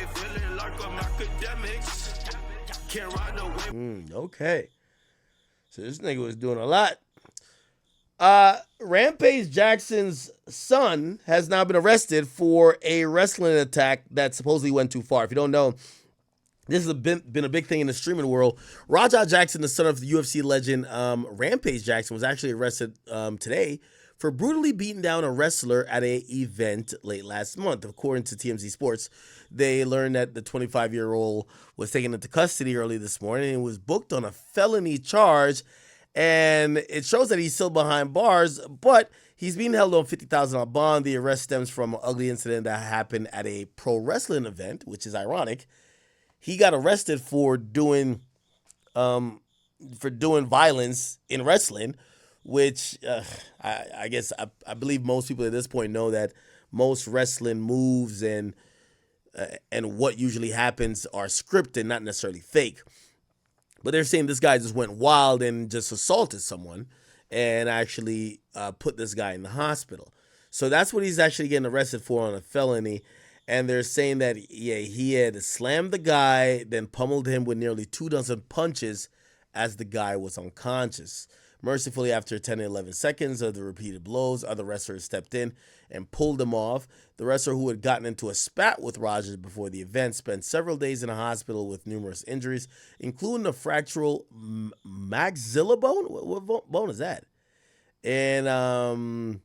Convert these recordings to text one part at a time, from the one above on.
feeling like I'm Akademiks. Can't ride away. Okay. So this nigga was doing a lot. Rampage Jackson's son has now been arrested for a wrestling attack that supposedly went too far. If you don't know, this has been a big thing in the streaming world. Raja Jackson, the son of the UFC legend Rampage Jackson, was actually arrested today for brutally beating down a wrestler at an event late last month. According to TMZ Sports, they learned that the 25-year-old was taken into custody early this morning and was booked on a felony charge. And it shows that he's still behind bars, but he's being held on $50,000 bond. The arrest stems from an ugly incident that happened at a pro wrestling event, which is ironic. He got arrested for doing violence in wrestling, which I guess I believe most people at this point know that most wrestling moves and what usually happens are scripted, not necessarily fake. But they're saying this guy just went wild and just assaulted someone and actually put this guy in the hospital. So that's what he's actually getting arrested for on a felony. And they're saying that, yeah, he had slammed the guy, then pummeled him with nearly 24 punches as the guy was unconscious. Mercifully, after 10 to 11 seconds of the repeated blows, other wrestlers stepped in and pulled him off. The wrestler, who had gotten into a spat with Rogers before the event, spent several days in a hospital with numerous injuries, including a fractural maxilla bone. What bone is that? And,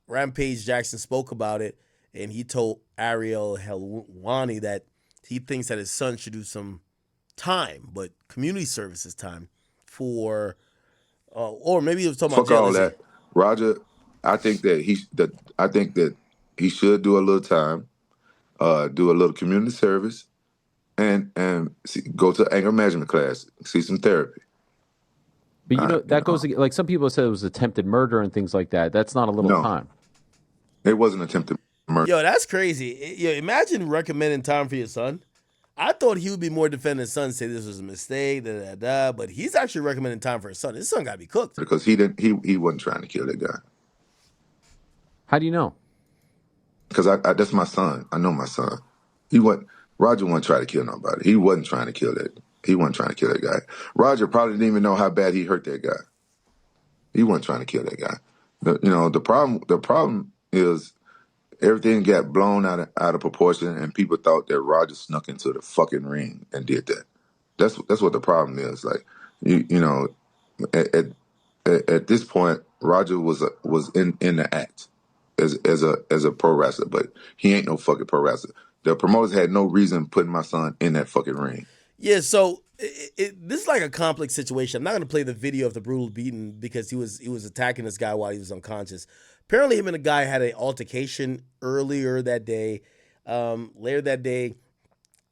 Rampage Jackson spoke about it, and he told Ariel Helwani that he thinks that his son should do some time, but community services time for, or maybe he was talking about fuck all jail. that. Roger, I think that he should do a little time, do a little community service, and go to anger management class, see some therapy. But that goes like some people said it was attempted murder and things like that. That's not a little time. It wasn't attempted murder. Yo, that's crazy. Imagine recommending time for your son. I thought he would be more defending his son, say this was a mistake, but he's actually recommending time for his son. His son got to be cooked. Because he wasn't trying to kill that guy. How do you know? Because that's my son. I know my son. Roger wasn't trying to kill nobody. He wasn't trying to kill that. He wasn't trying to kill that guy. Roger probably didn't even know how bad he hurt that guy. He wasn't trying to kill that guy. The problem is everything got blown out of proportion, and people thought that Roger snuck into the fucking ring and did that. That's what the problem is. Like at this point, Roger was in the act as a pro wrestler, but he ain't no fucking pro wrestler. The promoters had no reason putting my son in that fucking ring. Yeah, so this is like a complex situation. I'm not going to play the video of the brutal beating because he was attacking this guy while he was unconscious. Apparently, him and the guy had an altercation earlier that day. Later that day,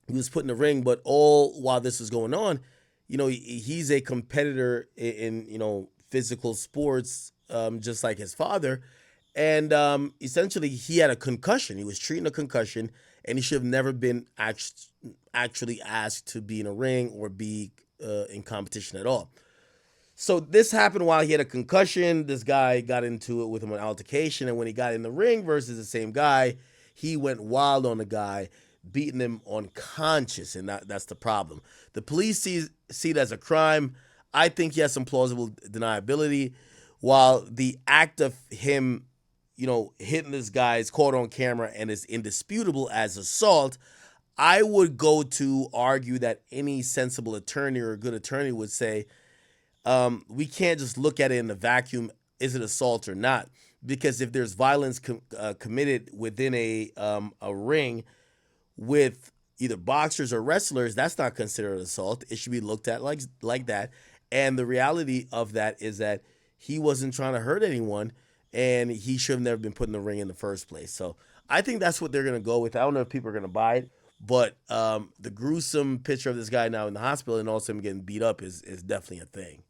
he was put in the ring, but all while this was going on, he's a competitor in physical sports, just like his father. And essentially, he had a concussion. He was treating a concussion, and he should have never been actually asked to be in a ring or be in competition at all. So this happened while he had a concussion. This guy got into it with him, an altercation, and when he got in the ring versus the same guy, he went wild on the guy, beating him unconscious, and that's the problem. The police see it as a crime. I think he has some plausible deniability, while the act of him hitting this guy is caught on camera and is indisputable as assault. I would go to argue that any sensible attorney or a good attorney would say, we can't just look at it in a vacuum. Is it assault or not? Because if there's violence committed within a ring with either boxers or wrestlers, that's not considered assault. It should be looked at like that. And the reality of that is that he wasn't trying to hurt anyone, and he should have never been put in the ring in the first place. So I think that's what they're going to go with. I don't know if people are going to buy it, but the gruesome picture of this guy now in the hospital and also him getting beat up is definitely a thing.